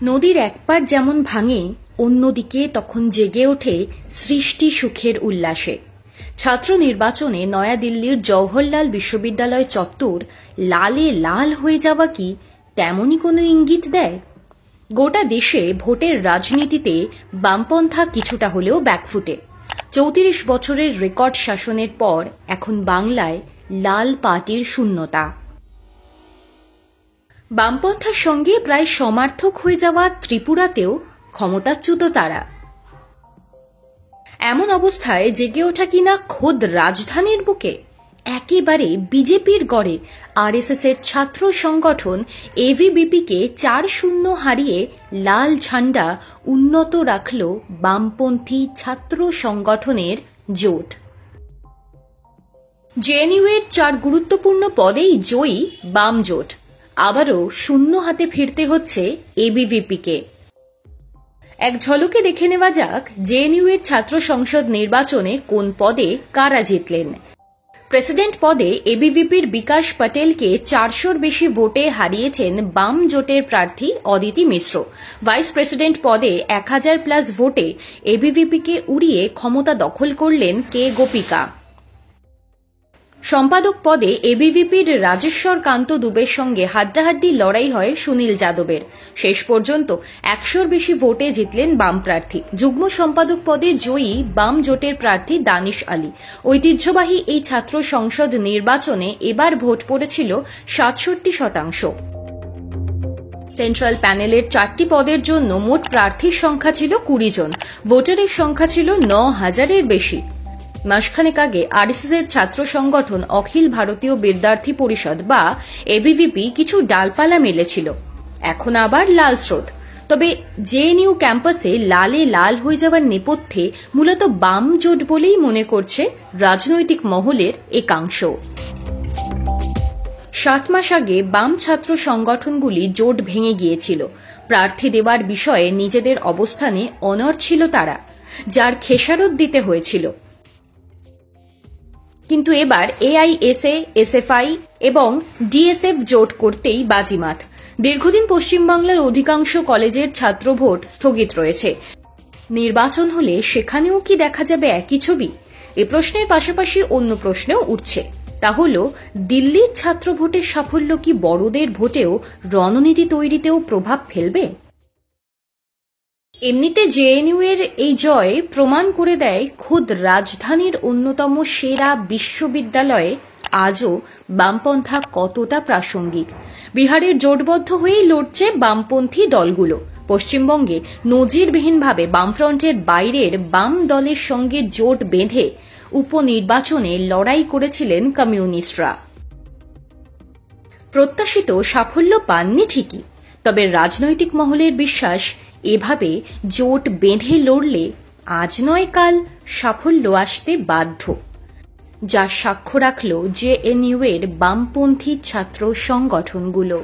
নদীর এক পার যেমন ভাঙে, অন্যদিকে তখন জেগে ওঠে সৃষ্টি সুখের উল্লাসে। ছাত্র নির্বাচনে নয়াদিল্লির জওহরলাল বিশ্ববিদ্যালয় চত্বর লালে লাল হয়ে যাওয়া কি তেমনই কোনো ইঙ্গিত দেয়? গোটা দেশে ভোটের রাজনীতিতে বামপন্থা কিছুটা হলেও ব্যাকফুটে। 34 বছরের রেকর্ড শাসনের পর এখন বাংলায় লাল পার্টির শূন্যতা। বামপন্থার সঙ্গে প্রায় সমার্থক হয়ে যাওয়া ত্রিপুরাতেও ক্ষমতাচ্যুত তারা। এমন অবস্থায় জেগে ওঠা কিনা খোদ রাজধানীর বুকে, একেবারে বিজেপির গড়ে আরএসএস এর ছাত্র সংগঠন এভিবিপিকে 4-0 হারিয়ে লাল ঝান্ডা উন্নত রাখল বামপন্থী ছাত্র সংগঠনের জোট। জেএনইউ এর 4 গুরুত্বপূর্ণ পদেই জয়ী বাম জোট। আবারও শূন্য হাতে ফিরতে হচ্ছে এবিভিপিকে। এক ঝলকে দেখে নেওয়া যাক জেএনইউ এর ছাত্র সংসদ নির্বাচনে কোন পদে কারা জিতলেন। প্রেসিডেন্ট পদে এবিভিপির বিকাশ পটেলকে 400-র বেশি ভোটে হারিয়েছেন বাম জোটের প্রার্থী অদিতি মিশ্র। ভাইস প্রেসিডেন্ট পদে 1000+ ভোটে এবিভিপিকে উড়িয়ে ক্ষমতা দখল করলেন কে গোপিকা। সম্পাদক পদে এবিভিপির রাজেশ্বর কান্ত দুবের সঙ্গে হাড্ডাহাড্ডি লড়াই হয় সুনীল যাদবের। শেষ পর্যন্ত 100-র বেশি ভোটে জিতলেন বাম প্রার্থী। যুগ্ম সম্পাদক পদে জয়ী বাম জোটের প্রার্থী দানিশ আলী। ঐতিহ্যবাহী এই ছাত্র সংসদ নির্বাচনে এবার ভোট পড়েছিল 67%। সেন্ট্রাল প্যানেলের 4টি পদের জন্য মোট প্রার্থীর সংখ্যা ছিল 20 জন, ভোটারের সংখ্যা ছিল 9000-এর বেশি। মাসখানেক আগে আরএসএস এর ছাত্র সংগঠন অখিল ভারতীয় বিদ্যার্থী পরিষদ বা এবিভিপি কিছু ডালপালা মেলেছিল, এখন আবার লাল স্রোত। তবে জেএনইউ ক্যাম্পাসে লালে লাল হয়ে যাওয়ার নেপথ্যে মূলত বাম জোট বলেই মনে করছে রাজনৈতিক মহলের একাংশ। 7 মাস আগে বাম ছাত্র সংগঠনগুলি জোট ভেঙে গিয়েছিল। প্রার্থী দেওয়ার বিষয়ে নিজেদের অবস্থানে অনড় ছিল তারা, যার খেসারত দিতে হয়েছিল। কিন্তু এবার এআইএসএ, এসএফআই এবং ডিএসএফ জোট করতেই বাজিমাত। দীর্ঘদিন পশ্চিমবাংলার অধিকাংশ কলেজের ছাত্র ভোট স্থগিত রয়েছে। নির্বাচন হলে সেখানেও কি দেখা যাবে একই ছবি? এ প্রশ্নের পাশাপাশি অন্য প্রশ্নও উঠছে, তা হল দিল্লির ছাত্র ভোটের সাফল্য কি বড়দের ভোটেও রণনীতি তৈরিতেও প্রভাব ফেলবে? এমনিতে জেএনইউ এর এই জয় প্রমাণ করে দেয় খোদ রাজধানীর অন্যতম সেরা বিশ্ববিদ্যালয়ে আজও বামপন্থা কতটা প্রাসঙ্গিক। বিহারের জোটবদ্ধ হয়েই লড়ছে বামপন্থী দলগুলো। পশ্চিমবঙ্গে নজিরবিহীনভাবে বামফ্রন্টের বাইরের বাম দলের সঙ্গে জোট বেঁধে উপনির্বাচনে লড়াই করেছিলেন কমিউনিস্টরা। প্রত্যাশিত সাফল্য পাননি ঠিকই, তবে রাজনৈতিক মহলের বিশ্বাস এভাবে জোট বেঁধে লড়লে আজ নয় কাল সাফল্য আসতে বাধ্য, যা সাক্ষ্য রাখল জেএনইউ এর বামপন্থী ছাত্র সংগঠনগুলো।